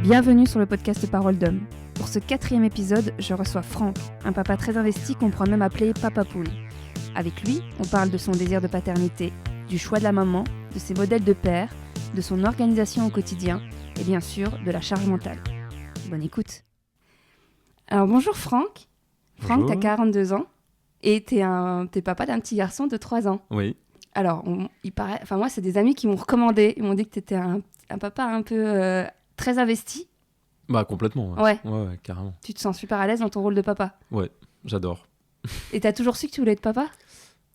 Bienvenue sur le podcast Parole d'Homme. Pour ce 4e épisode, je reçois Franck, un papa très investi qu'on pourrait même appeler Papa Poule. Avec lui, on parle de son désir de paternité, du choix de la maman, de ses modèles de père, de son organisation au quotidien et bien sûr de la charge mentale. Bonne écoute. Alors bonjour Franck. Franck, Bonjour. t'as 42 ans et t'es papa d'un petit garçon de 3 ans. Oui. Alors, moi, c'est des amis qui m'ont recommandé. Ils m'ont dit que t'étais un papa un peu très investi. Bah complètement. Ouais. Ouais, carrément. Tu te sens super à l'aise dans ton rôle de papa. Ouais, j'adore. Et t'as toujours su que tu voulais être papa ?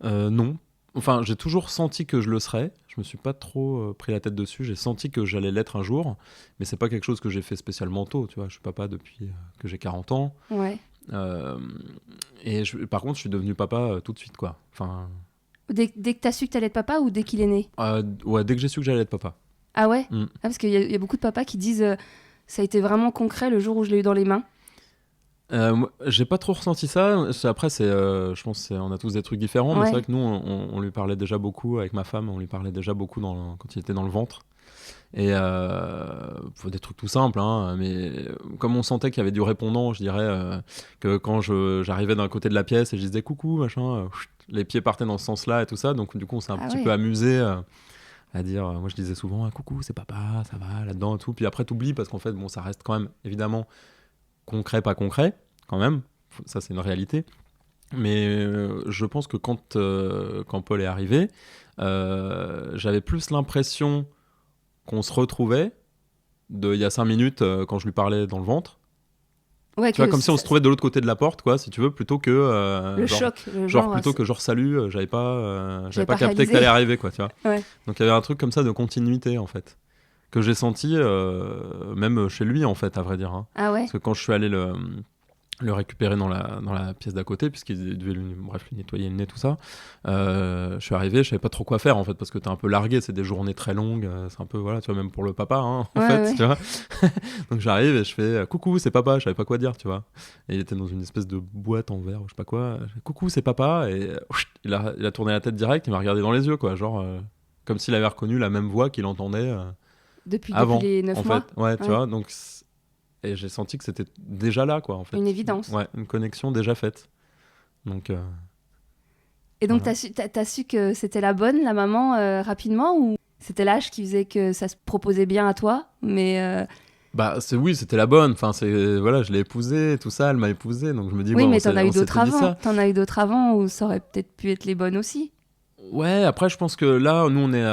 Non. Enfin, j'ai toujours senti que je le serais. Je me suis pas trop pris la tête dessus. J'ai senti que j'allais l'être un jour, mais c'est pas quelque chose que j'ai fait spécialement tôt. Tu vois, je suis papa depuis que j'ai 40 ans. Ouais. Par contre, je suis devenu papa tout de suite, quoi. Enfin. Dès que t'as su que t'allais être papa ou dès qu'il est né ? Ouais, dès que j'ai su que j'allais être papa. Ah ouais ? Mm. Parce qu'il y a beaucoup de papas qui disent ça a été vraiment concret le jour où je l'ai eu dans les mains. Moi, j'ai pas trop ressenti ça. Après, je pense qu'on a tous des trucs différents, mais Ouais. c'est vrai que nous, on lui parlait déjà beaucoup avec ma femme. On lui parlait déjà beaucoup quand il était dans le ventre. Et des trucs tout simples, hein, mais comme on sentait qu'il y avait du répondant, je dirais que quand j'arrivais d'un côté de la pièce et je disais coucou, machin, les pieds partaient dans ce sens-là et tout ça. Donc du coup, on s'est un petit peu amusé à dire. Moi, je disais souvent coucou, c'est papa, ça va là-dedans et tout. Puis après, t'oublies parce qu'en fait, bon, ça reste quand même évidemment concret, pas concret, quand même. Ça, c'est une réalité. Mais je pense que quand Paul est arrivé, j'avais plus l'impression qu'on se retrouvait il y a 5 minutes quand je lui parlais dans le ventre. Ouais, tu vois, comme si on se trouvait de l'autre côté de la porte, quoi, si tu veux, plutôt que le choc, genre plutôt que genre salut, j'avais pas capté réalisé. que t'allais arriver, quoi, tu vois. Ouais. Donc il y avait un truc comme ça de continuité, en fait, que j'ai senti même chez lui, en fait, à vrai dire, hein. Ah ouais. Parce que quand je suis allé le récupérer dans la pièce d'à côté, puisqu'il devait lui nettoyer le nez, tout ça, je suis arrivé, je savais pas trop quoi faire, en fait, parce que t'es un peu largué, c'est des journées très longues, c'est un peu, voilà, tu vois, même pour le papa, hein, en fait, Ouais. tu vois. Donc j'arrive et je fais coucou, c'est papa, je savais pas quoi dire, tu vois. Et il était dans une espèce de boîte en verre, ou je sais pas quoi, je fais, coucou, c'est papa, et il a tourné la tête direct, il m'a regardé dans les yeux, quoi, genre comme s'il avait reconnu la même voix qu'il entendait Depuis avant, les 9 en mois. fait. Ouais, tu vois, donc et j'ai senti que c'était déjà là, quoi, en fait. Une évidence. Ouais, une connexion déjà faite. Donc. Et donc, voilà. t'as su que c'était la bonne, la maman, rapidement, ou c'était l'âge qui faisait que ça se proposait bien à toi, mais... Bah, oui, c'était la bonne. Enfin, voilà, je l'ai épousée, tout ça, elle m'a épousé, donc je me dis, Oui, ouais, mais t'en as eu on d'autres s'était dit avant. ça. T'en as eu d'autres avant où ça aurait peut-être pu être les bonnes aussi. Ouais, après, je pense que là, nous, on est.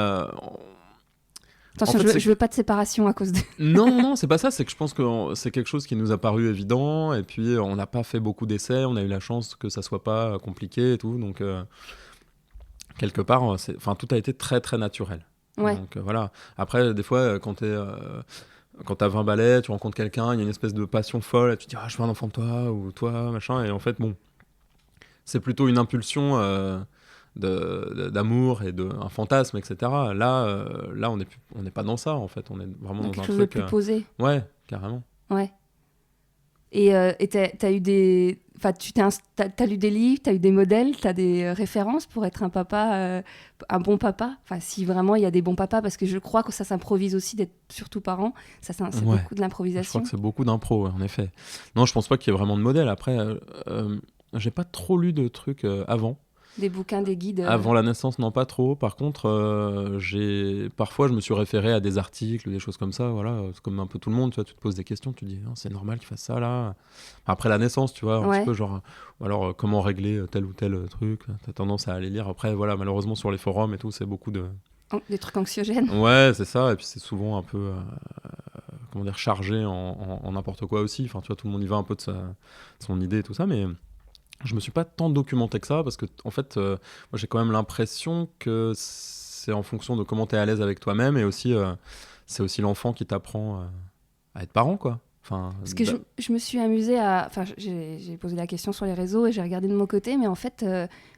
Attention, En fait, je veux pas de séparation à cause de... Non, c'est pas ça. C'est que je pense que c'est quelque chose qui nous a paru évident. Et puis, on n'a pas fait beaucoup d'essais. On a eu la chance que ça soit pas compliqué et tout. Donc, quelque part, tout a été très, très naturel. Ouais. Donc, voilà. Après, des fois, quand t'as 20 balais, tu rencontres quelqu'un, il y a une espèce de passion folle. Et tu te dis, je veux un enfant de toi, ou toi, machin. Et en fait, bon, c'est plutôt une impulsion d'amour et un fantasme, etc. Là, on n'est pas dans ça, en fait. On est vraiment dans quelque un chose de truc. plus posé. Ouais, carrément. Ouais. Et t'as eu des... Enfin, t'as lu des livres, t'as eu des modèles, t'as des références pour être un papa, un bon papa. Enfin, si vraiment il y a des bons papas, parce que je crois que ça s'improvise aussi d'être surtout parent. C'est Ouais. beaucoup de Je l'improvisation. crois que c'est beaucoup d'impro, ouais, en effet. Non, je pense pas qu'il y ait vraiment de modèle. Après, j'ai pas trop lu de trucs avant. Des bouquins, des guides. Avant la naissance, non, pas trop. Par contre, parfois, je me suis référé à des articles, des choses comme ça. Voilà, c'est comme un peu tout le monde, tu vois, tu te poses des questions, tu te dis, non, c'est normal qu'il fasse ça là. Après la naissance, tu vois, un petit peu genre, ou alors comment régler tel ou tel truc. T'as tendance à aller lire. Après, voilà, malheureusement sur les forums et tout, c'est beaucoup de. Des trucs anxiogènes. Ouais, c'est ça. Et puis c'est souvent un peu, comment dire, chargé en n'importe quoi aussi. Enfin, tu vois, tout le monde y va un peu de son idée et tout ça, mais. Je me suis pas tant documenté que ça parce que en fait, moi j'ai quand même l'impression que c'est en fonction de comment tu es à l'aise avec toi-même et aussi c'est aussi l'enfant qui t'apprend à être parent, quoi. Enfin, Parce que je me suis amusée à... Enfin, j'ai posé la question sur les réseaux et j'ai regardé de mon côté, mais en fait,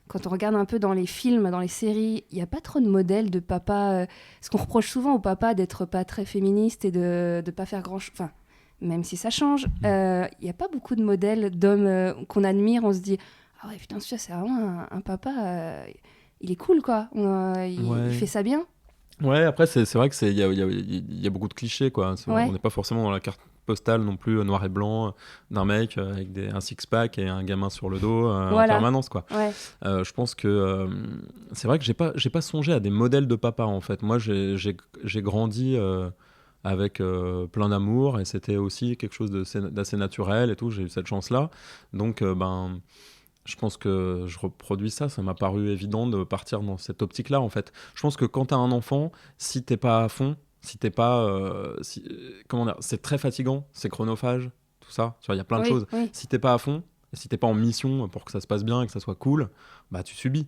quand on regarde un peu dans les films, dans les séries, il n'y a pas trop de modèles de papa... Parce qu'on reproche souvent au papa d'être pas très féministe et de ne pas faire grand-chose... Enfin, même si ça change, il n'y a pas beaucoup de modèles d'hommes qu'on admire. On se dit, ah ouais, putain, celui-là, c'est vraiment un papa, il est cool, quoi. Il fait ça bien. Ouais, après, c'est vrai que il y a beaucoup de clichés, quoi. Ouais, On n'est pas forcément dans la carte postale non plus, noir et blanc, d'un mec avec un six-pack et un gamin sur le dos en voilà. permanence, quoi. Ouais. Je pense que c'est vrai que j'ai pas songé à des modèles de papa, en fait. Moi, j'ai grandi avec plein d'amour et c'était aussi quelque chose d'assez naturel et tout. J'ai eu cette chance-là. Donc, je pense que je reproduis ça. Ça m'a paru évident de partir dans cette optique-là, en fait. Je pense que quand t'as un enfant, si t'es pas à fond, si t'es pas. Comment dire, c'est très fatigant, c'est chronophage, tout ça. Tu vois, il y a plein de Oui, choses. oui. Si t'es pas à fond, si t'es pas en mission pour que ça se passe bien et que ça soit cool, bah tu subis.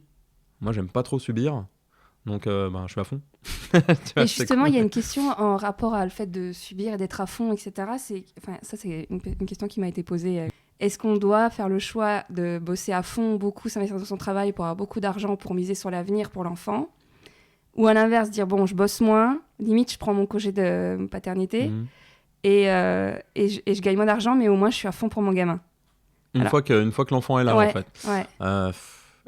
Moi, j'aime pas trop subir, donc je suis à fond. Tu Et vois, c'est justement, cool. il y a une question en rapport à le fait de subir et d'être à fond, etc. Enfin, ça, c'est une question qui m'a été posée. Est-ce qu'on doit faire le choix de bosser à fond, beaucoup, s'investir dans son travail pour avoir beaucoup d'argent pour miser sur l'avenir pour l'enfant? Ou à l'inverse, dire, bon, je bosse moins, limite, je prends mon congé de paternité Mhm. et je gagne moins d'argent, mais au moins, je suis à fond pour mon gamin. Alors, Une fois que l'enfant est là, en ouais, fait. ouais.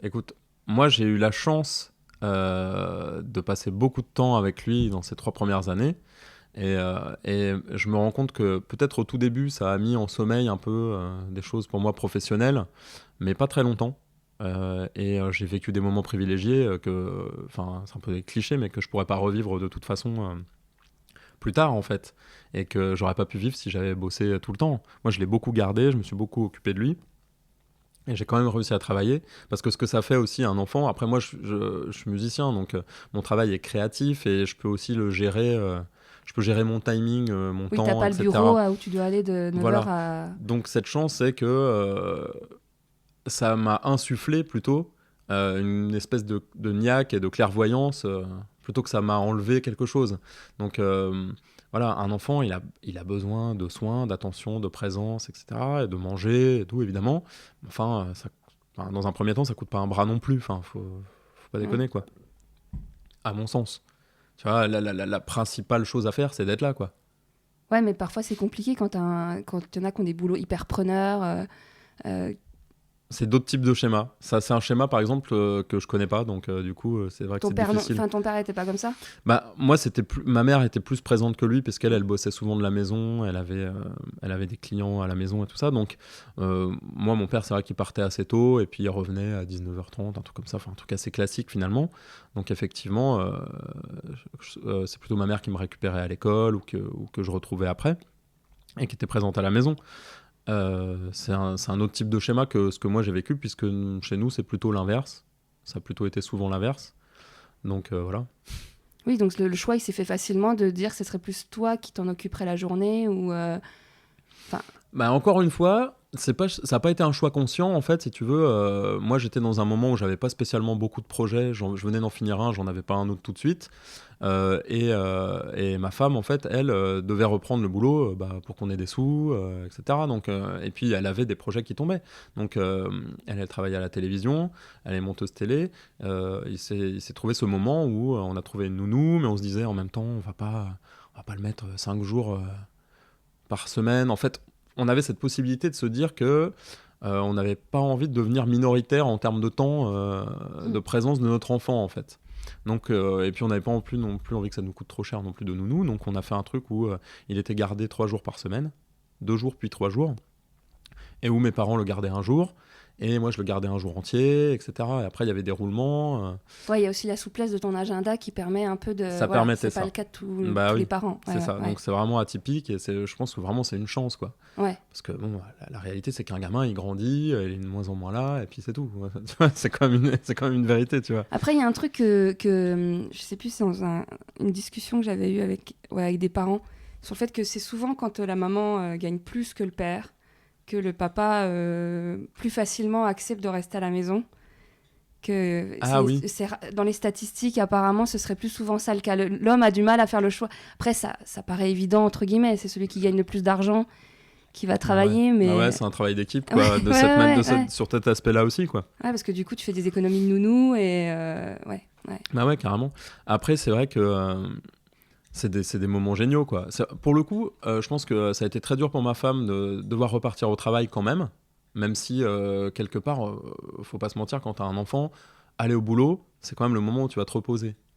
Écoute, moi j'ai eu la chance de passer beaucoup de temps avec lui dans ces 3 premières années. Et je me rends compte que peut-être au tout début, ça a mis en sommeil un peu des choses pour moi professionnelles, mais pas très longtemps. J'ai vécu des moments privilégiés enfin, c'est un peu des clichés, mais que je pourrais pas revivre de toute façon plus tard en fait, et que j'aurais pas pu vivre si j'avais bossé tout le temps. Moi, je l'ai beaucoup gardé, je me suis beaucoup occupé de lui. Et j'ai quand même réussi à travailler, parce que ce que ça fait aussi à un enfant, après moi je suis musicien, donc mon travail est créatif et je peux aussi le gérer, je peux gérer mon timing, mon Oui, t'as temps, pas le bureau etc. où tu dois aller de 9h Voilà. à... Donc cette chance, c'est que ça m'a insufflé plutôt une espèce de niaque et de clairvoyance, plutôt que ça m'a enlevé quelque chose. Donc voilà, un enfant, il a besoin de soins, d'attention, de présence, etc. Et de manger, et tout, évidemment. Enfin, enfin, dans un premier temps, ça coûte pas un bras non plus. Enfin, faut pas Mm. déconner, quoi. À mon sens. Tu vois, la principale chose à faire, c'est d'être là, quoi. Ouais, mais parfois c'est compliqué quand il y en a qui ont des boulots hyper preneurs. Euh, C'est d'autres types de schémas. Ça, c'est un schéma, par exemple, que je connais pas, donc du coup, c'est vrai que ton c'est père, difficile. enfin ton père était pas comme ça? Bah, moi, ma mère était plus présente que lui, parce qu'elle bossait souvent de la maison, elle avait des clients à la maison et tout ça. Donc, moi, mon père, c'est vrai qu'il partait assez tôt, et puis il revenait à 19h30, un truc comme ça, enfin, un truc assez classique finalement. Donc, effectivement, c'est plutôt ma mère qui me récupérait à l'école ou que je retrouvais après, et qui était présente à la maison. C'est un autre type de schéma que ce que moi j'ai vécu, puisque chez nous, c'est plutôt l'inverse. Ça a plutôt été souvent l'inverse. Donc, voilà. Oui, donc le choix il s'est fait facilement de dire que ce serait plus toi qui t'en occuperais la journée ou... Enfin, Bah, encore une fois, ça n'a pas été un choix conscient, en fait, si tu veux. Moi, j'étais dans un moment où j'avais pas spécialement beaucoup de projets. Je venais d'en finir un, j'en avais pas un autre tout de suite. Et ma femme, en fait, elle devait reprendre le boulot pour qu'on ait des sous, etc. Donc, et puis, elle avait des projets qui tombaient. Donc, elle travaillait à la télévision, elle est monteuse télé. Il s'est trouvé ce moment où on a trouvé une nounou, mais on se disait en même temps, on va pas le mettre 5 jours par semaine. En fait, on avait cette possibilité de se dire que on n'avait pas envie de devenir minoritaire en termes de temps de présence de notre enfant, en fait. Donc, et puis on n'avait pas non plus envie que ça nous coûte trop cher non plus de nounou. Donc on a fait un truc où il était gardé 3 jours par semaine, 2 jours puis 3 jours, et où mes parents le gardaient un jour. Et moi, je le gardais un jour entier, etc. Et après, il y avait des roulements. ouais, il y a aussi la souplesse de ton agenda qui permet un peu de... Ça Voilà, permettait c'est pas ça. le cas de Bah tous les oui, parents. Ouais, c'est ça. ouais, Donc c'est vraiment atypique, et je pense que vraiment c'est une chance, quoi. ouais. Parce que bon, la réalité, c'est qu'un gamin, il grandit, il est de moins en moins là, et puis c'est tout. Tu vois, c'est quand même une vérité, tu vois. Après, il y a un truc je sais plus, c'est dans une discussion que j'avais eue avec des parents, sur le fait que c'est souvent quand la maman gagne plus que le père, que le papa plus facilement accepte de rester à la maison. Ah oui. Dans les statistiques, apparemment, ce serait plus souvent ça le cas. L'homme a du mal à faire le choix. Après, ça paraît évident, entre guillemets. C'est celui qui gagne le plus d'argent qui va Bah ouais. travailler, mais... Bah ouais, c'est un travail d'équipe, quoi, Ouais, de ouais, cette, ouais, ouais. sur cet aspect-là aussi, quoi. Ouais, parce que du coup, tu fais des économies de nounou et... ouais, ouais. Bah ouais, carrément. Après, c'est vrai que c'est des moments géniaux, quoi. Pour le coup, je pense que ça a été très dur pour ma femme de devoir repartir au travail quand même si, quelque part, faut pas se mentir, quand t'as un enfant, aller au boulot, c'est quand même le moment où tu vas te reposer.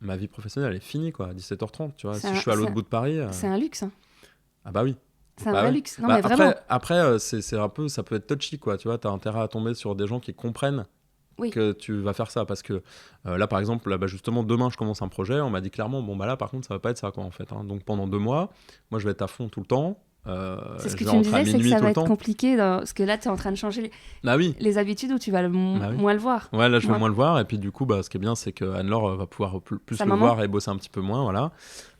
ma vie professionnelle elle est finie quoi, à 17h30, tu vois. C'est Si je suis à l'autre bout de Paris. C'est un luxe. Hein. Ah bah oui. C'est un vrai ouais. luxe. Non, mais vraiment. Après c'est un peu, ça peut être touchy, quoi. Tu vois, t'as intérêt à tomber sur des gens qui comprennent que tu vas faire ça. Parce que là, par exemple, là, justement, demain, je commence un projet. On m'a dit clairement, bon, bah là, par contre, ça va pas être ça, quoi, en fait. Hein. Donc pendant 2 mois, moi, je vais être à fond tout le temps. C'est ce que tu me disais, c'est que ça va être compliqué. Parce que là, tu es en train de changer les habitudes où tu vas moins le voir. Ouais, là, je vais moins le voir. Et puis, du coup, ce qui est bien, c'est que Anne-Laure va pouvoir plus le voir et bosser un petit peu moins. Voilà.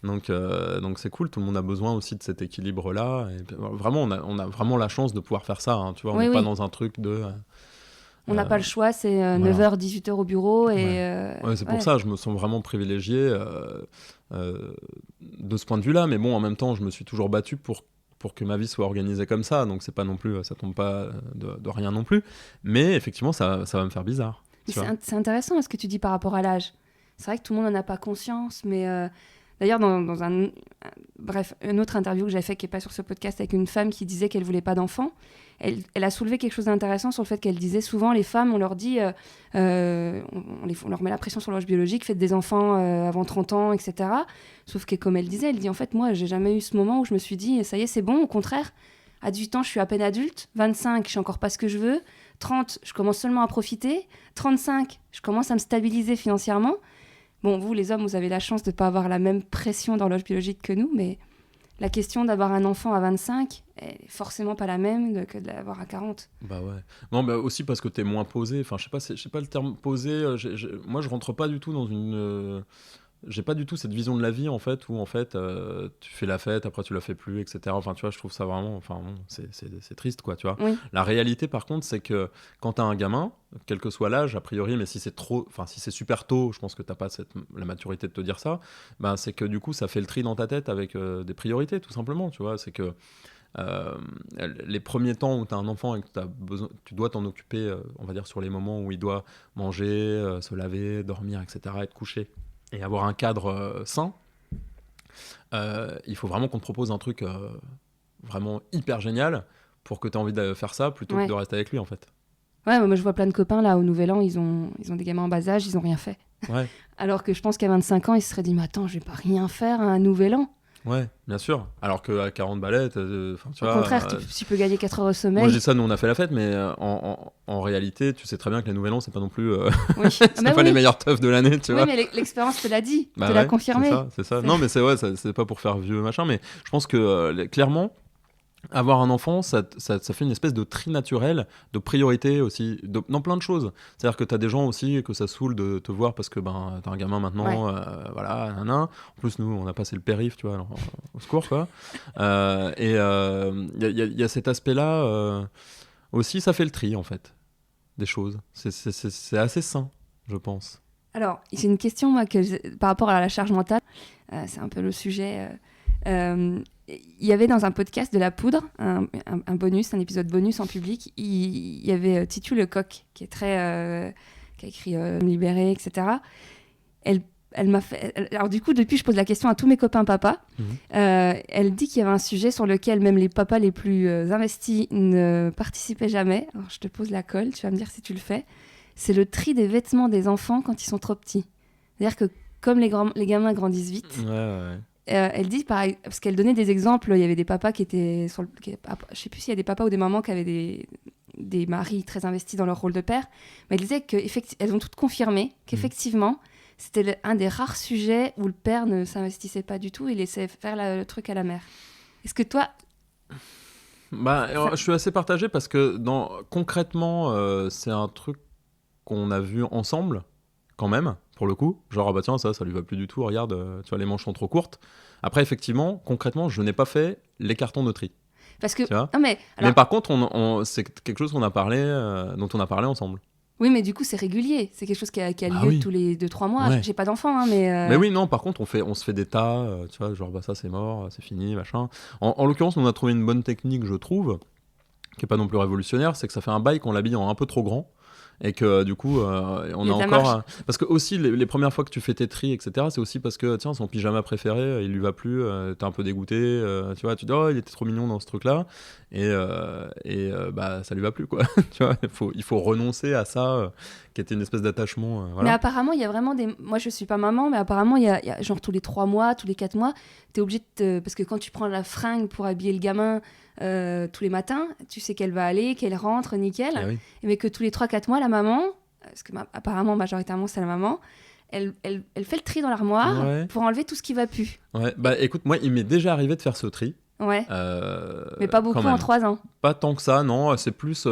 Donc c'est cool. Tout le monde a besoin aussi de cet équilibre-là. Et vraiment, on a vraiment la chance de pouvoir faire ça. Hein, tu vois, on n'est pas dans un truc de... on n'a pas le choix, c'est 9h, 18h au bureau. Et, c'est pour ça, je me sens vraiment privilégié de ce point de vue-là. Mais bon, en même temps, je me suis toujours battu pour que ma vie soit organisée comme ça. Donc, c'est pas non plus, ça tombe pas de rien non plus. Mais effectivement, ça va me faire bizarre. C'est intéressant ce que tu dis par rapport à l'âge. C'est vrai que tout le monde n'en a pas conscience, mais... D'ailleurs, dans une autre interview que j'avais fait qui n'est pas sur ce podcast avec une femme qui disait qu'elle ne voulait pas d'enfants, elle a soulevé quelque chose d'intéressant sur le fait qu'elle disait souvent, les femmes, on leur dit, on leur met la pression sur l'horloge biologique, faites des enfants avant 30 ans, etc. Sauf que comme elle disait, elle dit, en fait, moi, j'ai jamais eu ce moment où je me suis dit, ça y est, c'est bon, au contraire, à 18 ans, je suis à peine adulte, 25, je sais encore pas ce que je veux, 30, je commence seulement à profiter, 35, je commence à me stabiliser financièrement. Bon, vous, les hommes, vous avez la chance de ne pas avoir la même pression d'horloge biologique que nous, mais la question d'avoir un enfant à 25 est forcément pas la même que de l'avoir à 40. Bah ouais. Non, mais aussi parce que t'es moins posé. Enfin, je sais pas le terme posé. Moi, je rentre pas du tout dans une... j'ai pas du tout cette vision de la vie, en fait, où, en fait, tu fais la fête, après tu la fais plus, etc. Enfin, tu vois, je trouve ça vraiment... Enfin, bon, c'est triste, quoi, tu vois. Oui. La réalité, par contre, c'est que quand t'as un gamin, quel que soit l'âge, a priori, mais si c'est super tôt, je pense que t'as pas la maturité de te dire ça, c'est que, du coup, ça fait le tri dans ta tête avec des priorités, tout simplement, tu vois. C'est que les premiers temps où tu as un enfant et que tu dois t'en occuper, on va dire sur les moments où il doit manger, se laver, dormir, etc., être couché et avoir un cadre sain, il faut vraiment qu'on te propose un truc vraiment hyper génial pour que tu aies envie de faire ça plutôt que de rester avec lui, en fait. Ouais, moi je vois plein de copains là au Nouvel An, ils ont des gamins en bas âge, ils ont rien fait. Ouais. Alors que je pense qu'à 25 ans, ils se seraient dit, mais attends, je vais pas rien faire à un Nouvel An. Ouais, bien sûr. Alors qu'à 40 balais, tu vois... Au contraire, tu peux gagner 4 heures au sommeil. Moi, je dis ça, nous, on a fait la fête, mais en réalité, tu sais très bien que les Nouvel An, c'est pas non plus... c'est pas les meilleurs teufs de l'année, tu vois. Oui, mais l'expérience te l'a dit, te l'a confirmé. C'est ça. Non, mais c'est pas pour faire vieux, machin, mais je pense que, clairement, avoir un enfant, ça fait une espèce de tri naturel, de priorité aussi, dans plein de choses. C'est-à-dire que t'as des gens aussi que ça saoule de te voir parce que t'as un gamin maintenant, voilà, nanan. En plus, nous, on a passé le périph', tu vois, alors, au secours, quoi. Et il y a cet aspect-là aussi, ça fait le tri, en fait, des choses. C'est assez sain, je pense. Alors, c'est une question, moi, par rapport à la charge mentale, c'est un peu le sujet... il y avait dans un podcast de La Poudre un épisode bonus en public. Il y avait Titu Lecoq qui est qui a écrit Libéré, etc. Elle m'a fait. Alors du coup, depuis, je pose la question à tous mes copains papas. Elle dit qu'il y avait un sujet sur lequel même les papas les plus investis ne participaient jamais. Alors je te pose la colle, tu vas me dire si tu le fais. C'est le tri des vêtements des enfants quand ils sont trop petits. C'est-à-dire que comme les gamins grandissent vite. Ouais. Elle dit, parce qu'elle donnait des exemples, il y avait des papas qui étaient je sais plus s'il y a des papas ou des mamans qui avaient des maris très investis dans leur rôle de père, mais elle disait qu'elles ont toutes confirmé qu'effectivement, c'était un des rares sujets où le père ne s'investissait pas du tout, il laissait faire le truc à la mère. Est-ce que toi... Je suis assez partagé parce que concrètement, c'est un truc qu'on a vu ensemble, quand même, pour le coup, genre tiens, ça lui va plus du tout, regarde, tu vois, les manches sont trop courtes. Après, effectivement, concrètement, je n'ai pas fait les cartons de tri. Parce que non, mais par contre, c'est quelque chose dont on a parlé ensemble. Oui, mais du coup, c'est régulier. C'est quelque chose qui a lieu tous les 2-3 mois. Ouais. J'ai pas d'enfant, hein, mais... Mais oui, non, par contre, on se fait des tas, tu vois, genre ça c'est mort, c'est fini, machin. En l'occurrence, on a trouvé une bonne technique, je trouve, qui est pas non plus révolutionnaire, c'est que ça fait un bail qu'on l'habille en un peu trop grand. Et que du coup, on Il y a a de la encore. marge. Parce que aussi, les premières fois que tu fais tes tris, etc., c'est aussi parce que tiens, son pyjama préféré, il lui va plus, t'es un peu dégoûté, tu vois, tu dis, oh, il était trop mignon dans ce truc-là. Bah, ça lui va plus, quoi. Tu vois, il faut renoncer à ça, qui était une espèce d'attachement. Mais Voilà. apparemment, il y a vraiment des. Moi, je suis pas maman, mais apparemment, il y a genre tous les 3 mois, tous les 4 mois, t'es obligé parce que quand tu prends la fringue pour habiller le gamin tous les matins, tu sais qu'elle va aller, qu'elle rentre, nickel. Ah oui. Mais que tous les 3-4 mois, la maman, parce que apparemment, majoritairement, c'est la maman, elle fait le tri dans l'armoire Ouais. pour enlever tout ce qui va plus. Ouais. Bah, écoute, moi, il m'est déjà arrivé de faire ce tri. Ouais. Mais pas beaucoup quand même. en 3 ans. Pas tant que ça, non. C'est plus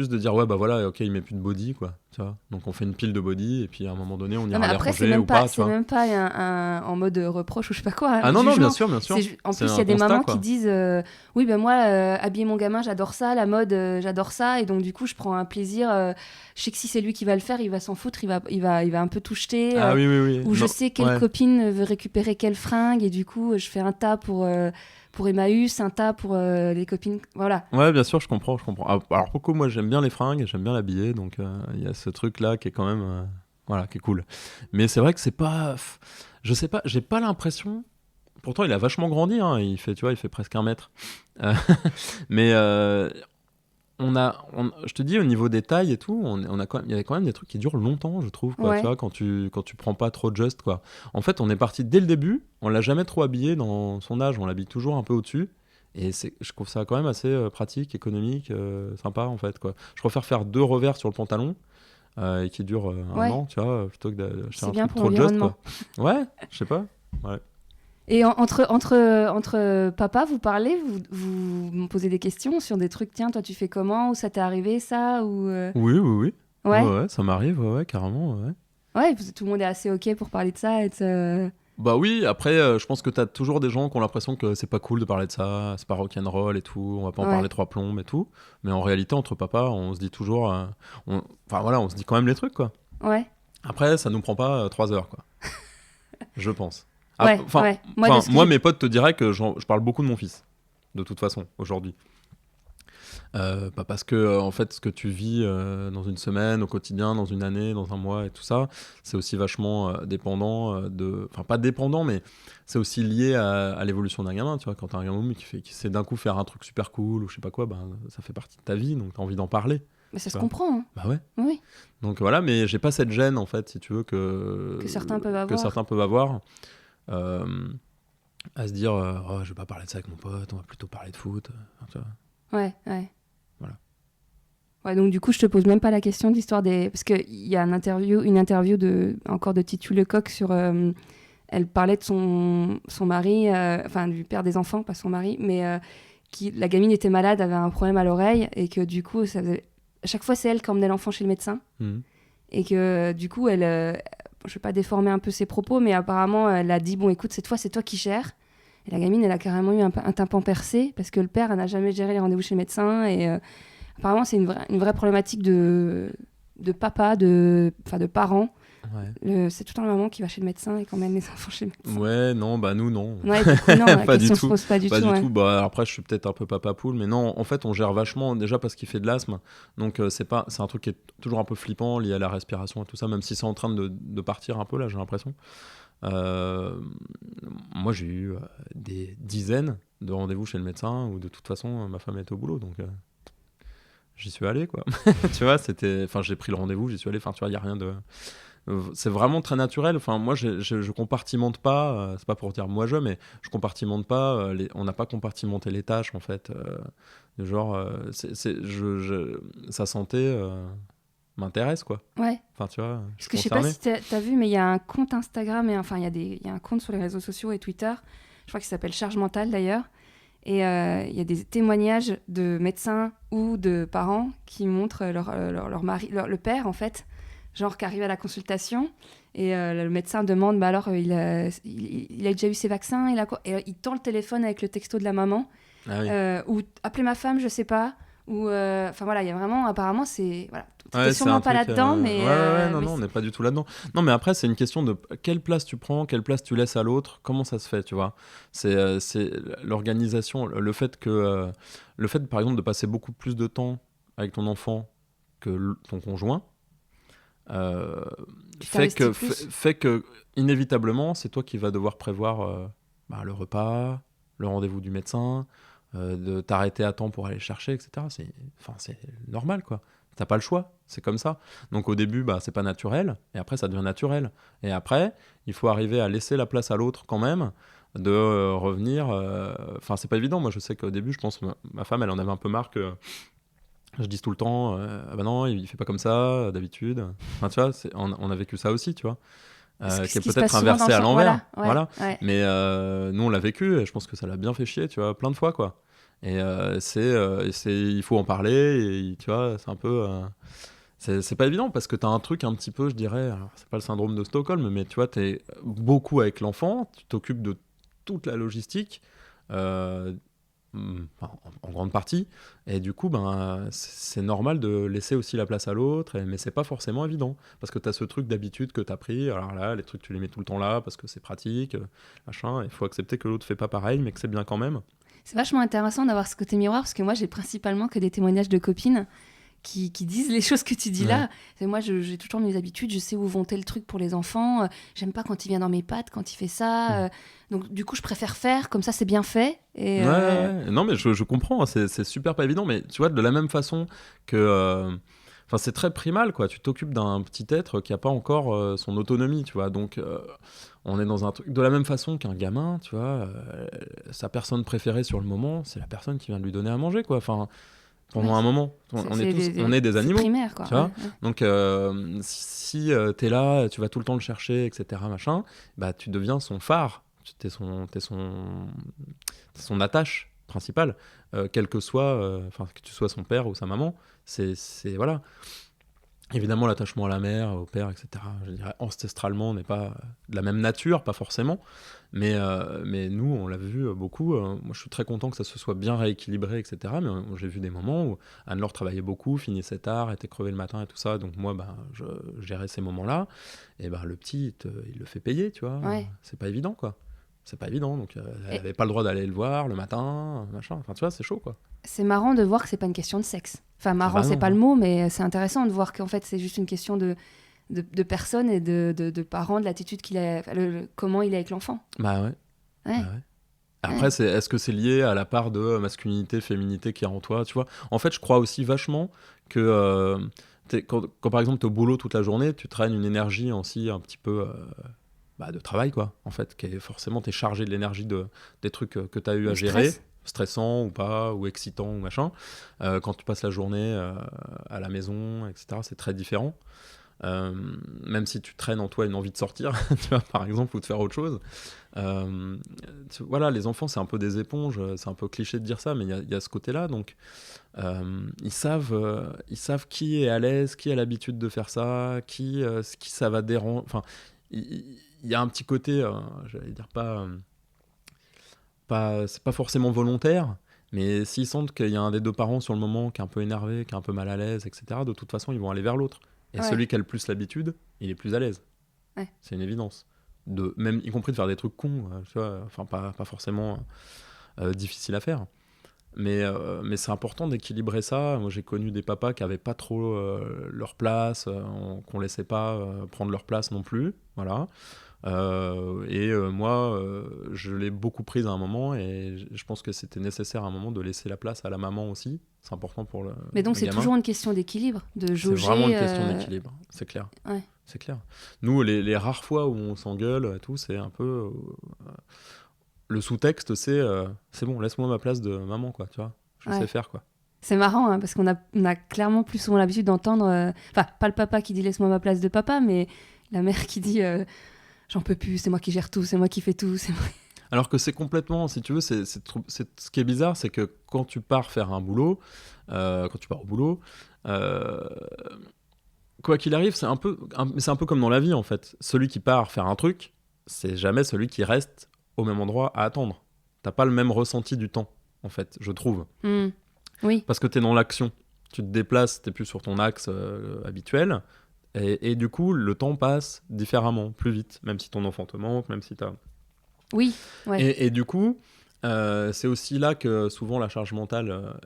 de dire, ouais, bah voilà, ok, il met plus de body, quoi. Tu vois. Donc on fait une pile de body, et puis à un moment donné, on Non, ira mais les après, ranger ou pas, tu c'est vois. même pas en mode reproche ou je sais pas quoi. Ah non, non, jugement. bien sûr, bien sûr. En C'est plus, il un y a des constat, mamans quoi. qui disent oui, ben moi, habiller mon gamin, j'adore ça, la mode, j'adore ça, et donc du coup, je prends un plaisir. Je sais que si c'est lui qui va le faire, il va s'en foutre, il va un peu tout jeter. Ah oui, oui, oui. Ou je Non, sais quelle ouais. copine veut récupérer quelle fringue, et du coup, je fais un tas pour Emmaüs, un tas pour les copines. Voilà. Ouais, bien sûr, je comprends, je comprends. Ah, alors, pour le coup, moi, j'aime bien les fringues, et j'aime bien l'habiller, donc il y a ce truc-là qui est quand même, voilà, qui est cool. Mais c'est vrai que c'est pas, je sais pas, j'ai pas l'impression. Pourtant, il a vachement grandi, hein, il fait, tu vois, il fait presque 1 mètre. Euh, mais je te dis, au niveau des tailles et tout, il y avait quand même des trucs qui durent longtemps, je trouve, quoi, Ouais. tu vois, quand tu prends pas trop just, quoi. En fait, on est parti dès le début, on l'a jamais trop habillé dans son âge, on l'habille toujours un peu au-dessus. Et je trouve ça quand même assez pratique, économique, sympa, en fait, quoi. Je préfère faire 2 revers sur le pantalon et qui durent un Ouais. an, tu vois, plutôt que d'acheter C'est un bien truc pour trop just, l'environnement. quoi. Ouais, je sais pas. Ouais. Et entre papa, vous parlez, vous me posez des questions sur des trucs, tiens, toi tu fais comment, ou ça t'est arrivé ça, ou Oui, oui, oui. ouais, Ouais, ça m'arrive, ouais, carrément, ouais. ouais, tout le monde est assez ok pour parler de ça, Bah oui, après, je pense que t'as toujours des gens qui ont l'impression que c'est pas cool de parler de ça, c'est pas rock'n'roll et tout, on va pas en Ouais. parler 3 plombes et tout. Mais en réalité, entre papas, on se dit toujours. Enfin voilà, on se dit quand même les trucs, quoi. Ouais, Après, ça nous prend pas 3 heures, quoi. Je pense. ouais, Enfin, ouais. Moi, de ce que j'ai- mes potes te diraient que je parle beaucoup de mon fils, de toute façon, aujourd'hui. Pas parce que, en fait, ce que tu vis dans une semaine, au quotidien, dans une année, dans un mois et tout ça, c'est aussi vachement dépendant de. Enfin, pas dépendant, mais c'est aussi lié à l'évolution d'un gamin, tu vois. Quand t'as un gamin qui sait d'un coup faire un truc super cool ou je sais pas quoi, ben, ça fait partie de ta vie, donc t'as envie d'en parler. Mais ça se vois. comprend, hein. Bah ouais. Oui, Donc voilà, mais j'ai pas cette gêne, en fait, si tu veux, que certains peuvent avoir. que certains peuvent avoir. Euh, à se dire, oh, je vais pas parler de ça avec mon pote, on va plutôt parler de foot. Enfin, tu vois. Ouais, ouais. Voilà. Ouais, donc du coup, je te pose même pas la question de l'histoire des... Parce qu'il y a une interview encore de Titu Lecoq sur... elle parlait de son mari, enfin du père des enfants, pas son mari, mais la gamine était malade, avait un problème à l'oreille, et que du coup, à chaque fois, c'est elle qui emmenait l'enfant chez le médecin. Mhm. Et que du coup, elle... je vais pas déformer un peu ses propos, mais apparemment, elle a dit, bon, écoute, cette fois, c'est toi qui gères. Et la gamine, elle a carrément eu un tympan percé, parce que le père, elle n'a jamais géré les rendez-vous chez le médecin, et... apparemment, c'est une vraie problématique de papa, de parents. Ouais. C'est tout le temps la maman qui va chez le médecin et qui emmène les enfants chez le médecin. Ouais, non, bah nous, non. Ouais, du coup, non, la Pas du question se tout. pose pas du Pas tout. du Ouais. tout. Bah, après, je suis peut-être un peu papa poule, mais non, en fait, on gère vachement, déjà parce qu'il fait de l'asthme. Donc, c'est un truc qui est toujours un peu flippant, lié à la respiration et tout ça, même si c'est en train de partir un peu, là, j'ai l'impression. Moi, j'ai eu des dizaines de rendez-vous chez le médecin où, de toute façon, ma femme était au boulot, donc j'y suis allé, quoi. Tu vois, j'ai pris le rendez-vous, j'y suis allé, enfin, tu vois, il n'y a rien de... C'est vraiment très naturel. Enfin, moi, je compartimente pas. C'est pas pour dire moi mais je compartimente pas. On n'a pas compartimenté les tâches en fait. De genre, sa santé m'intéresse quoi. Ouais. Enfin, tu vois. Parce que je sais pas si t'as vu, mais il y a un compte Instagram et enfin il y a un compte sur les réseaux sociaux et Twitter. Je crois qu'il s'appelle Charge Mentale d'ailleurs. Et il y a des témoignages de médecins ou de parents qui montrent leur mari, le père en fait. Genre qui arrive à la consultation et le médecin demande bah alors il a déjà eu ses vaccins, et il tend le téléphone avec le texto de la maman. Ah oui. Ou appeler ma femme, je sais pas, ou enfin voilà, il y a vraiment apparemment c'est voilà, t'es Ouais, sûrement pas truc, là-dedans mais non, mais on n'est pas du tout là-dedans. Non, mais après, c'est une question de quelle place tu prends, quelle place tu laisses à l'autre, comment ça se fait, tu vois. C'est l'organisation, le fait, par exemple, de passer beaucoup plus de temps avec ton enfant que ton conjoint Tu fait que, t'investis plus. fait que, inévitablement, c'est toi qui vas devoir prévoir le repas, le rendez-vous du médecin, de t'arrêter à temps pour aller le chercher, etc. C'est normal, quoi. T'as pas le choix, c'est comme ça. Donc au début, c'est pas naturel, et après, ça devient naturel. Et après, il faut arriver à laisser la place à l'autre quand même, de revenir. Enfin, c'est pas évident. Moi, je sais qu'au début, je pense que ma femme, elle en avait un peu marre que je dise tout le temps, ah bah non, il fait pas comme ça d'habitude. Enfin, tu vois, on a vécu ça aussi, tu vois, Ce qui est qui se passe peut-être souvent dans inversé le à sens. l'envers. Voilà, ouais, Voilà. ouais. Mais nous, on l'a vécu et je pense que ça l'a bien fait chier, tu vois, plein de fois, quoi. Et il faut en parler et tu vois, c'est un peu. C'est pas évident parce que t'as un truc un petit peu, je dirais, alors, c'est pas le syndrome de Stockholm, mais tu vois, t'es beaucoup avec l'enfant, tu t'occupes de toute la logistique. euh, en grande partie. Et du coup, c'est normal de laisser aussi la place à l'autre, mais c'est pas forcément évident. Parce que tu as ce truc d'habitude que tu as pris. Alors là, les trucs, tu les mets tout le temps là parce que c'est pratique, machin. Il faut accepter que l'autre fait pas pareil, mais que c'est bien quand même. C'est vachement intéressant d'avoir ce côté miroir parce que moi, j'ai principalement que des témoignages de copines qui disent les choses que tu dis Ouais. là. Et moi, j'ai toujours mes habitudes, je sais où vont tel truc pour les enfants. J'aime pas quand il vient dans mes pattes, quand il fait ça. Donc, du coup, je préfère faire, comme ça, c'est bien fait. Et Ouais, ouais. Non, mais je comprends, hein, c'est super pas évident, mais tu vois, de la même façon que. Enfin, c'est très primal, quoi. Tu t'occupes d'un petit être qui a pas encore son autonomie, tu vois. Donc, on est dans un truc. De la même façon qu'un gamin, tu vois, sa personne préférée sur le moment, c'est la personne qui vient de lui donner à manger, quoi. Enfin, ouais, pendant un moment. On est tous, on est des c'est animaux, primaire, quoi. tu Ouais, vois. ouais. Donc, si t'es là, tu vas tout le temps le chercher, etc., machin, bah, tu deviens son phare. T'es son attache principale, quel que soit, enfin, que tu sois son père ou sa maman. Voilà. Évidemment, l'attachement à la mère, au père, etc., je dirais ancestralement, n'est pas de la même nature, pas forcément, mais nous, on l'a vu beaucoup. Moi, je suis très content que ça se soit bien rééquilibré, etc., mais j'ai vu des moments où Anne-Laure travaillait beaucoup, finissait tard, était crevée le matin et tout ça, donc moi, je gérais ces moments-là, et le petit, il le fait payer, tu vois, Ouais. c'est pas évident, quoi. C'est pas évident, donc elle Et avait pas le droit d'aller le voir le matin, machin, enfin, tu vois, c'est chaud, quoi. c'est marrant de voir que c'est pas une question de sexe. Enfin, Ah marrant, bah c'est non, pas le hein. mot, mais c'est intéressant de voir qu'en fait, c'est juste une question de personnes et de parents, de l'attitude qu'il a, enfin, comment il est avec l'enfant. Bah ouais, bah Ouais, ouais. ouais. Après, est-ce que c'est lié à la part de masculinité, féminité qui est en toi, tu vois? En fait, je crois aussi vachement que quand par exemple tu es au boulot toute la journée, tu traînes une énergie aussi un petit peu de travail, quoi. En fait, qui est forcément, tu es chargé de l'énergie des trucs que tu as eu à Le gérer, stress. stressant ou pas, ou excitant ou machin. Quand tu passes la journée à la maison, etc., c'est très différent. Euh, Même si tu traînes en toi une envie de sortir, tu vois, par exemple, ou de faire autre chose. Euh, voilà, les enfants, c'est un peu des éponges, c'est un peu cliché de dire ça, mais il y a ce côté-là. Donc, ils savent qui est à l'aise, qui a l'habitude de faire ça, qui ça va déranger. Enfin, il y a un petit côté, j'allais dire c'est pas forcément volontaire, mais s'ils sentent qu'il y a un des deux parents sur le moment qui est un peu énervé, qui est un peu mal à l'aise, etc., de toute façon, ils vont aller vers l'autre. Et Ouais, celui qui a le plus l'habitude, il est plus à l'aise. ouais. C'est une évidence. Même y compris de faire des trucs cons, tu vois, enfin pas forcément difficiles à faire. Mais c'est important d'équilibrer ça. Moi, j'ai connu des papas qui avaient pas trop leur place, qu'on laissait pas prendre leur place non plus. Voilà. Moi, je l'ai beaucoup prise à un moment et je pense que c'était nécessaire à un moment de laisser la place à la maman aussi. C'est important pour Mais donc, le c'est gamin. toujours une question d'équilibre, de C'est vraiment une jauger. question d'équilibre, c'est clair. Ouais. C'est clair. Nous, les rares fois où on s'engueule et tout, c'est un peu. Le sous-texte, c'est bon, laisse-moi ma place de maman, quoi, tu vois. Je sais Ouais. faire, quoi. C'est marrant, hein, parce qu'on a clairement plus souvent l'habitude d'entendre. Enfin, pas le papa qui dit laisse-moi ma place de papa, mais la mère qui dit j'en peux plus, c'est moi qui gère tout, c'est moi qui fais tout. C'est moi. Alors que c'est complètement, si tu veux, ce qui est bizarre, c'est que quand tu pars faire un boulot, quand tu pars au boulot, euh, quoi qu'il arrive, c'est un peu comme dans la vie, en fait. Celui qui part faire un truc, c'est jamais celui qui reste au même endroit à attendre. T'as pas le même ressenti du temps, en fait, je trouve. Hmm. Oui, Parce que t'es dans l'action. Tu te déplaces, t'es plus sur ton axe habituel. Et du coup, le temps passe différemment, plus vite, même si ton enfant te manque, même si t'as... oui, ouais. Et du coup, c'est aussi là que souvent la charge mentale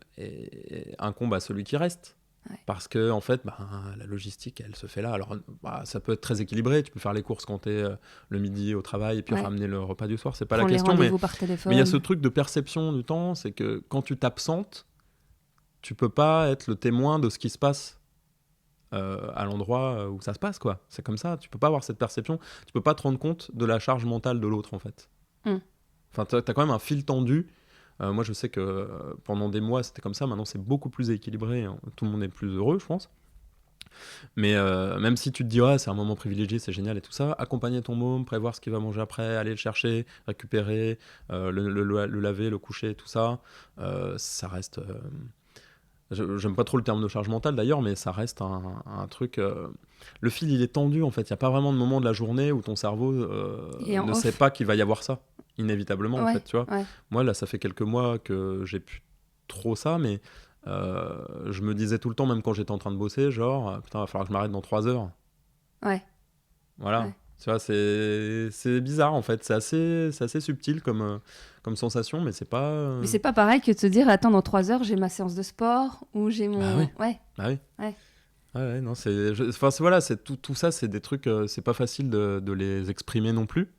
incombe à celui qui reste. Parce que en fait, la logistique, elle se fait là. Alors, ça peut être très équilibré. Tu peux faire les courses quand t'es le midi au travail et puis ramener le repas du soir. C'est pas la question. Les rendez-vous par téléphone. Mais il y a ce truc de perception du temps, c'est que quand tu t'absentes, tu peux pas être le témoin de ce qui se passe à l'endroit où ça se passe, quoi. C'est comme ça. Tu peux pas avoir cette perception. Tu peux pas te rendre compte de la charge mentale de l'autre, en fait. Enfin, t'as quand même un fil tendu. Moi, je sais que pendant des mois, c'était comme ça. Maintenant, c'est beaucoup plus équilibré. Hein. Tout le monde est plus heureux, je pense. Mais même si tu te dis, c'est un moment privilégié, c'est génial et tout ça, accompagner ton môme, prévoir ce qu'il va manger après, aller le chercher, récupérer, le laver, le coucher, tout ça, ça reste... j'aime pas trop le terme de charge mentale d'ailleurs, mais ça reste un truc... le fil, il est tendu, en fait. Il n'y a pas vraiment de moment de la journée où ton cerveau ne sait pas qu'il va y avoir ça. Inévitablement, en fait, tu vois. Moi, là, ça fait quelques mois que j'ai plus trop ça, mais je me disais tout le temps, même quand j'étais en train de bosser, genre, putain, il va falloir que je m'arrête dans 3 heures. Voilà. Tu vois, c'est bizarre, en fait. C'est assez subtil comme sensation, mais c'est pas... Mais c'est pas pareil que de se dire, attends, dans 3 heures, j'ai ma séance de sport, ou j'ai mon... Non, voilà, tout ça, c'est des trucs, c'est pas facile de les exprimer non plus.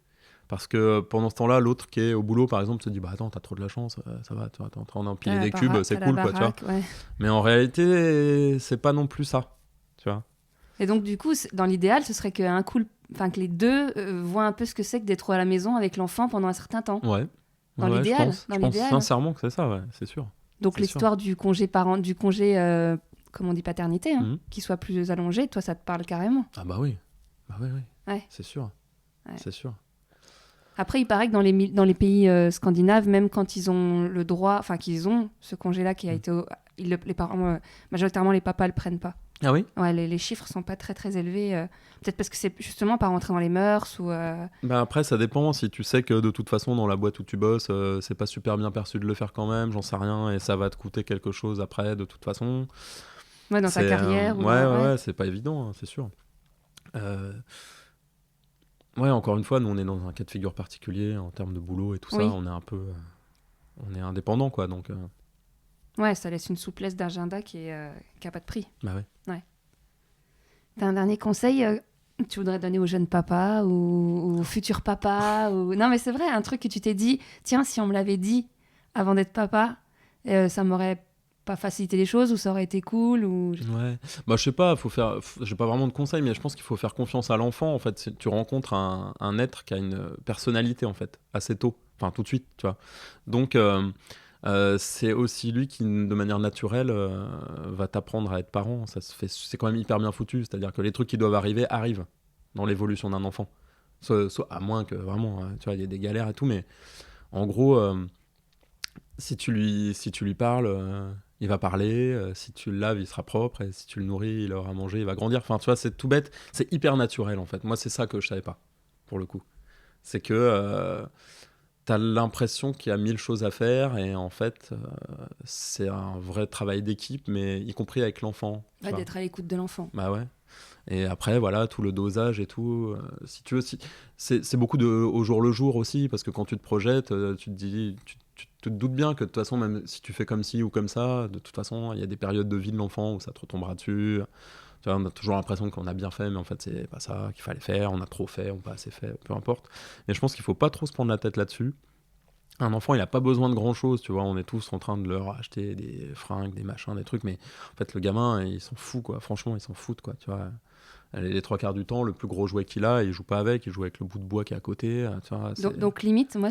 Parce que pendant ce temps-là, l'autre qui est au boulot, par exemple, se dit attends, t'as trop de la chance, ça va, tu vois, t'es en train d'empiler des cubes, c'est cool, quoi, tu vois. Mais en réalité, c'est pas non plus ça, tu vois. Et donc, du coup, dans l'idéal, ce serait que les deux voient un peu ce que c'est que d'être à la maison avec l'enfant pendant un certain temps. Ouais. Dans l'idéal. Je pense sincèrement que c'est ça, ouais, c'est sûr. Donc, l'histoire du congé comment on dit, paternité, qui soit plus allongé, toi, ça te parle carrément. Ah bah oui. Ouais. C'est sûr. Ouais. C'est sûr. Après, il paraît que dans les pays scandinaves, même quand ils ont le droit, enfin qu'ils ont ce congé-là qui a été... les parents, majoritairement les papas le prennent pas. Ah oui ? Ouais, les chiffres sont pas très très élevés. Peut-être parce que c'est justement pas rentrer dans les mœurs ou... après, ça dépend. Si tu sais que de toute façon, dans la boîte où tu bosses, c'est pas super bien perçu de le faire quand même, j'en sais rien, et ça va te coûter quelque chose après, de toute façon. Ouais, dans ta carrière. Ouais, c'est pas évident, hein, c'est sûr. Ouais, encore une fois, nous on est dans un cas de figure particulier en termes de boulot et tout ça. On est un peu, on est indépendant, quoi. Donc. Ouais, ça laisse une souplesse d'agenda qui a pas de prix. Bah ouais. T'as un dernier conseil que tu voudrais donner aux jeunes papas ou aux futurs papas ou... Non, mais c'est vrai, un truc que tu t'es dit, tiens, si on me l'avait dit avant d'être papa, ça m'aurait pas facilité les choses ou ça aurait été cool ou... Ouais, je sais pas, j'ai pas vraiment de conseils, mais je pense qu'il faut faire confiance à l'enfant. En fait, tu rencontres un être qui a une personnalité, en fait, assez tôt, enfin tout de suite, tu vois. Donc c'est aussi lui qui, de manière naturelle, va t'apprendre à être parent. C'est quand même hyper bien foutu, c'est-à-dire que les trucs qui doivent arrivent dans l'évolution d'un enfant. Soit à moins que vraiment, tu vois, il y ait des galères et tout, mais en gros, si tu lui parles, il va parler, si tu le laves, il sera propre, et si tu le nourris, il aura mangé, il va grandir. Enfin, tu vois, c'est tout bête, c'est hyper naturel, en fait. Moi, c'est ça que je savais pas, pour le coup. C'est que t'as l'impression qu'il y a 1000 choses à faire, et en fait, c'est un vrai travail d'équipe, mais y compris avec l'enfant. D'être à l'écoute de l'enfant. Bah ouais. Et après, voilà, tout le dosage et tout. Si tu veux, c'est beaucoup au jour le jour aussi, parce que quand tu te projettes, tu te dis... Tu te doutes bien que de toute façon, même si tu fais comme ci ou comme ça, de toute façon, il y a des périodes de vie de l'enfant où ça te retombera dessus. Tu vois, on a toujours l'impression qu'on a bien fait, mais en fait, c'est pas ça qu'il fallait faire. On a trop fait, on n'a pas assez fait, peu importe. Et je pense qu'il faut pas trop se prendre la tête là-dessus. Un enfant, il a pas besoin de grand-chose, tu vois. On est tous en train de leur acheter des fringues, des machins, des trucs, mais en fait, le gamin, il s'en fout, quoi. Franchement, il s'en fout, quoi, tu vois. Les 3/4 du temps, le plus gros jouet qu'il a, il joue pas avec, il joue avec le bout de bois qui est à côté. Tu vois, donc limite, moi,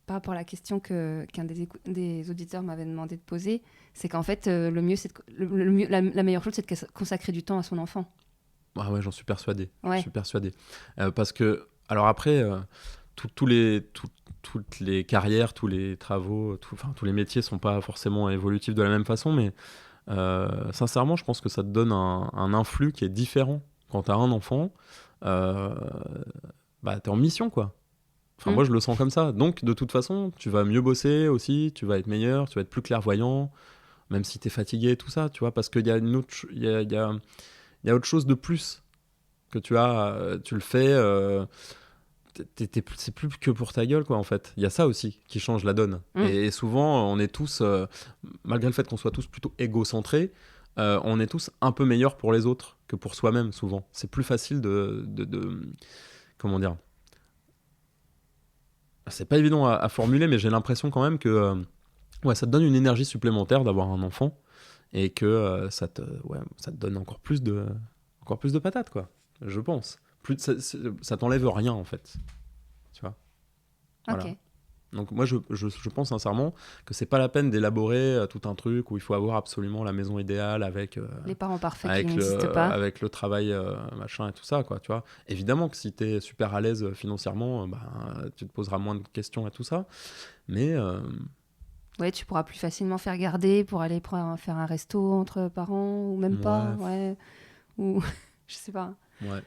par rapport à la question qu'un des auditeurs m'avait demandé de poser, c'est qu'en fait, le mieux, la meilleure chose, c'est de consacrer du temps à son enfant. Ah ouais, j'en suis persuadé. Ouais. Je suis persuadé. Parce que, alors après, toutes les carrières, tous les travaux, tous les métiers sont pas forcément évolutifs de la même façon, mais sincèrement, je pense que ça te donne un influx qui est différent. Quand t'as un enfant, t'es en mission, quoi. Enfin, moi, je le sens comme ça. Donc, de toute façon, tu vas mieux bosser aussi, tu vas être meilleur, tu vas être plus clairvoyant, même si t'es fatigué, tout ça, tu vois, parce qu'il y a il y a autre chose de plus que tu as. Tu le fais, c'est plus que pour ta gueule, quoi, en fait. Il y a ça aussi qui change la donne. Et souvent, on est tous, malgré le fait qu'on soit tous plutôt égocentrés, on est tous un peu meilleurs pour les autres que pour soi-même, souvent. C'est plus facile comment dire, c'est pas évident à formuler, mais j'ai l'impression quand même que ça te donne une énergie supplémentaire d'avoir un enfant et que ça te donne encore plus de patates, quoi, je pense. Ça t'enlève rien, en fait. Tu vois. Voilà. Ok. Donc moi, je pense sincèrement que c'est pas la peine d'élaborer tout un truc où il faut avoir absolument la maison idéale avec Les parents parfaits qui n'existent pas. avec le travail machin et tout ça, quoi, tu vois. Évidemment que si t'es super à l'aise financièrement, tu te poseras moins de questions et tout ça, mais Ouais, tu pourras plus facilement faire garder pour aller faire un resto entre parents, ou même pas, ouais. Ou je sais pas. ouais.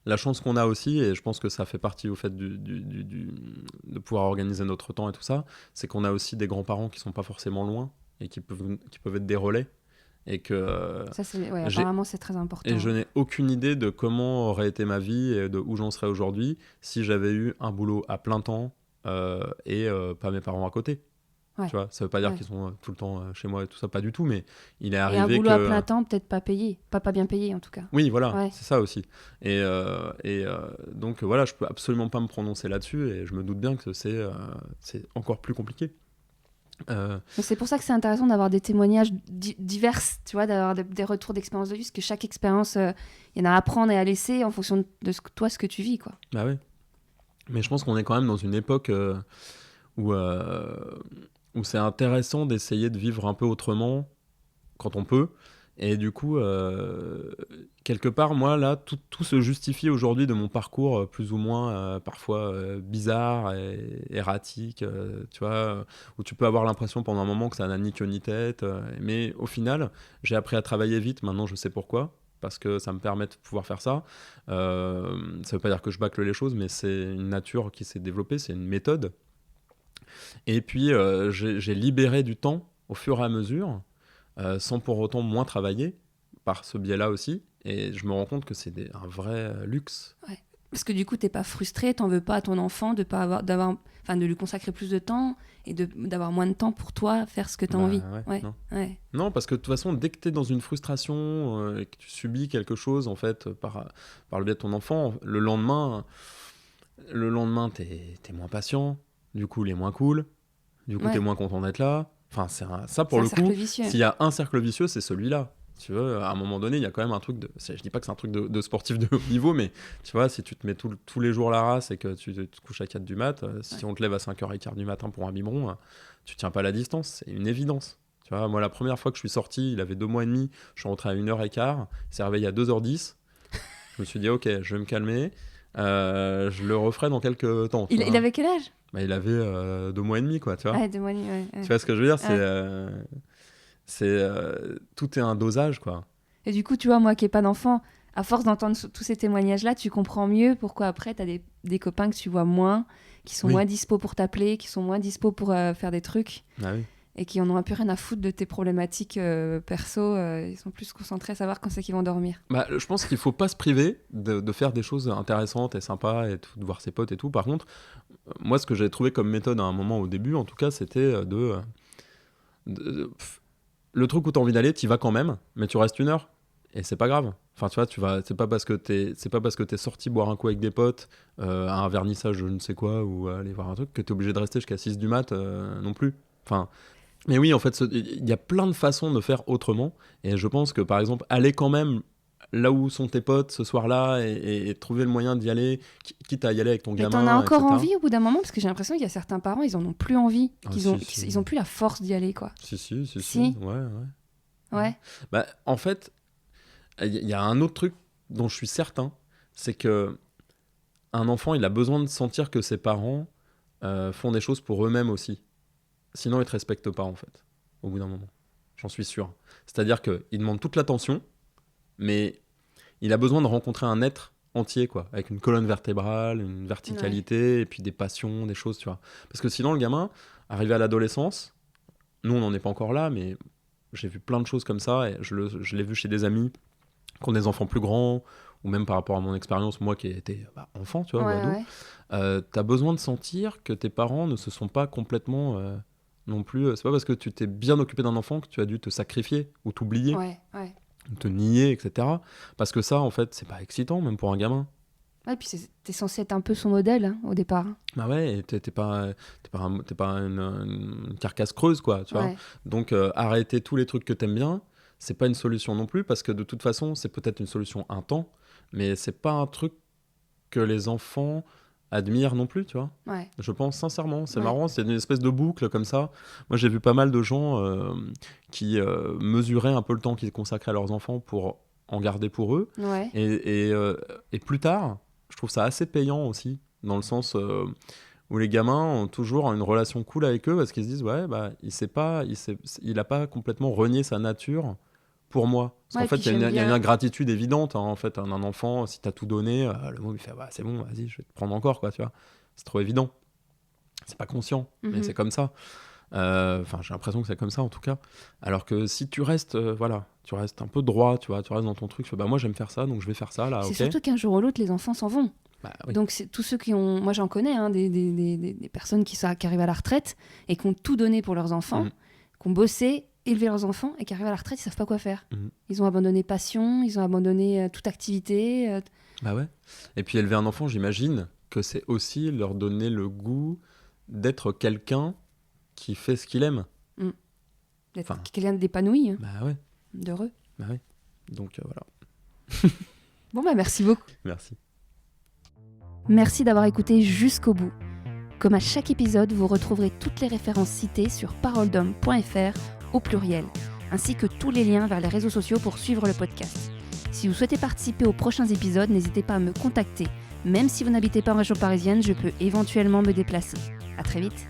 La chance qu'on a aussi, et je pense que ça fait partie au fait de pouvoir organiser notre temps et tout ça, c'est qu'on a aussi des grands-parents qui sont pas forcément loin et qui peuvent être des relais. Et que Ça, apparemment, c'est très important. Et je n'ai aucune idée de comment aurait été ma vie et de où j'en serais aujourd'hui si j'avais eu un boulot à plein temps et pas mes parents à côté. Ouais. Tu vois, ça veut pas dire qu'ils sont tout le temps chez moi et tout ça, pas du tout, mais il est Et arrivé un boulot que... à plein temps, peut-être pas payé, pas bien payé en tout cas. Oui, voilà, Ouais. c'est ça aussi. Et donc voilà, je peux absolument pas me prononcer là-dessus et je me doute bien que c'est encore plus compliqué. Donc c'est pour ça que c'est intéressant d'avoir des témoignages divers, tu vois, d'avoir des retours d'expérience de vie, parce que chaque expérience, il y en a à prendre et à laisser en fonction de ce que tu vis, quoi. Bah oui. Mais je pense qu'on est quand même dans une époque où c'est intéressant d'essayer de vivre un peu autrement quand on peut. Et du coup, quelque part, moi, là, tout se justifie aujourd'hui de mon parcours plus ou moins parfois bizarre et erratique, tu vois, où tu peux avoir l'impression pendant un moment que ça n'a ni queue ni tête. Mais au final, j'ai appris à travailler vite. Maintenant, je sais pourquoi. Parce que ça me permet de pouvoir faire ça. Ça veut pas dire que je bâcle les choses, mais c'est une nature qui s'est développée, c'est une méthode. Et puis, j'ai libéré du temps au fur et à mesure, sans pour autant moins travailler, par ce biais-là aussi. Et je me rends compte que c'est un vrai luxe. Ouais. Parce que du coup, t'es pas frustré, t'en veux pas à ton enfant de lui consacrer plus de temps et d'avoir moins de temps pour toi, faire ce que t'as envie. Ouais, non, parce que de toute façon, dès que t'es dans une frustration et que tu subis quelque chose, en fait, par le biais de ton enfant, le lendemain t'es moins patient, du coup, il est moins cool, du coup, t'es moins content d'être là. Enfin, ça, pour le coup, s'il y a un cercle vicieux, c'est celui-là. Tu vois, à un moment donné, il y a quand même un truc je dis pas que c'est un truc de sportif de haut niveau, mais tu vois, si tu te mets tous les jours la race et que tu te couches à 4 du mat, si on te lève à 5h15 du matin pour un biberon, tu tiens pas la distance, c'est une évidence. Tu vois, moi, la première fois que je suis sorti, il avait 2 mois et demi, je suis rentré à 1h15, il s'est réveillé à 2h10. Je me suis dit, ok, je vais me calmer, je le referai dans quelques temps. Il avait quel âge ? Il avait 2 mois et demi, quoi, tu vois. Ouais, 2 mois et demi, ouais. Tu vois ce que je veux dire ? Tout est un dosage, quoi. Et du coup, tu vois, moi qui n'ai pas d'enfant, à force d'entendre tous ces témoignages-là, tu comprends mieux pourquoi après, tu as des copains que tu vois moins, qui sont moins dispo pour t'appeler, qui sont moins dispo pour faire des trucs, et qui en ont un peu rien à foutre de tes problématiques perso. Ils sont plus concentrés à savoir quand c'est qu'ils vont dormir. Je pense qu'il ne faut pas se priver de faire des choses intéressantes et sympas, et tout, de voir ses potes et tout. Par contre, moi, ce que j'ai trouvé comme méthode à un moment au début, en tout cas, c'était le truc où tu as envie d'aller, tu y vas quand même, mais tu restes 1 heure. Et c'est pas grave. Enfin, tu vois, c'est pas parce que t'es sorti boire un coup avec des potes à un vernissage je ne sais quoi ou aller voir un truc que t'es obligé de rester jusqu'à 6 du mat non plus. Enfin, mais oui, en fait, il y a plein de façons de faire autrement. Et je pense que, par exemple, aller quand même là où sont tes potes ce soir-là et trouver le moyen d'y aller, quitte à y aller avec ton gamin. Mais t'en as encore envie au bout d'un moment, parce que j'ai l'impression qu'il y a certains parents, ils en ont plus envie, ils ont plus la force d'y aller, quoi. Si. Ouais. En fait, il y a un autre truc dont je suis certain, c'est que un enfant, il a besoin de sentir que ses parents font des choses pour eux-mêmes aussi. Sinon, ils te respectent pas, en fait, au bout d'un moment. J'en suis sûr. C'est-à-dire qu'il demande toute l'attention, mais il a besoin de rencontrer un être entier, quoi, avec une colonne vertébrale, une verticalité, et puis des passions, des choses, tu vois. Parce que sinon, le gamin, arrivé à l'adolescence, nous, on n'en est pas encore là, mais j'ai vu plein de choses comme ça, et je l'ai vu chez des amis qui ont des enfants plus grands, ou même par rapport à mon expérience, moi qui étais enfant, tu vois, ou ado. T'as besoin de sentir que tes parents ne se sont pas complètement non plus. C'est pas parce que tu t'es bien occupé d'un enfant que tu as dû te sacrifier ou t'oublier, Ouais. ou te nier, etc. Parce que ça, en fait, c'est pas excitant, même pour un gamin. Ouais, puis t'es censé être un peu son modèle hein, au départ. Bah ouais, et t'es pas une carcasse creuse, quoi, tu vois. Ouais. Donc, arrêter tous les trucs que t'aimes bien, c'est pas une solution non plus, parce que de toute façon, c'est peut-être une solution un temps, mais c'est pas un truc que les enfants admirent non plus, tu vois. Ouais. Je pense sincèrement, c'est Ouais. marrant, c'est une espèce de boucle comme ça. Moi, j'ai vu pas mal de gens qui mesuraient un peu le temps qu'ils consacraient à leurs enfants pour en garder pour eux. Ouais. Et plus tard, je trouve ça assez payant aussi, dans le sens où les gamins ont toujours une relation cool avec eux parce qu'ils se disent ouais, bah, il a pas complètement renié sa nature pour moi. Parce Ouais, qu'en fait, puis j'aime il y a une bien. ingratitude évidente. Hein, en fait, un enfant, si t'as tout donné, le môme il fait bah, c'est bon, vas-y, je vais te prendre encore, quoi, tu vois. C'est trop évident. C'est pas conscient, mais Mhm. c'est comme ça. Enfin, j'ai l'impression que c'est comme ça en tout cas. Alors que si tu restes, tu restes un peu droit, tu vois, tu restes dans ton truc, tu fais, bah moi j'aime faire ça, donc je vais faire ça là, C'est ok. surtout qu'un jour ou l'autre, les enfants s'en vont. Bah oui. Donc, c'est tous ceux qui ont. Moi, j'en connais, hein, des personnes qui arrivent à la retraite et qui ont tout donné pour leurs enfants, Mhm. qui ont bossé, élevé leurs enfants et qui arrivent à la retraite, ils savent pas quoi faire. Mhm. Ils ont abandonné passion, ils ont abandonné toute activité. Bah ouais. Et puis élever un enfant, j'imagine que c'est aussi leur donner le goût d'être quelqu'un qui fait ce qu'il aime. D'être Enfin. quelqu'un d'épanoui, hein, Bah ouais. d'heureux. Bah ouais. Donc voilà. Bon, bah, merci beaucoup. Merci. Merci d'avoir écouté jusqu'au bout. Comme à chaque épisode, vous retrouverez toutes les références citées sur paroledhomme.fr au pluriel, ainsi que tous les liens vers les réseaux sociaux pour suivre le podcast. Si vous souhaitez participer aux prochains épisodes, n'hésitez pas à me contacter. Même si vous n'habitez pas en région parisienne, je peux éventuellement me déplacer. À très vite.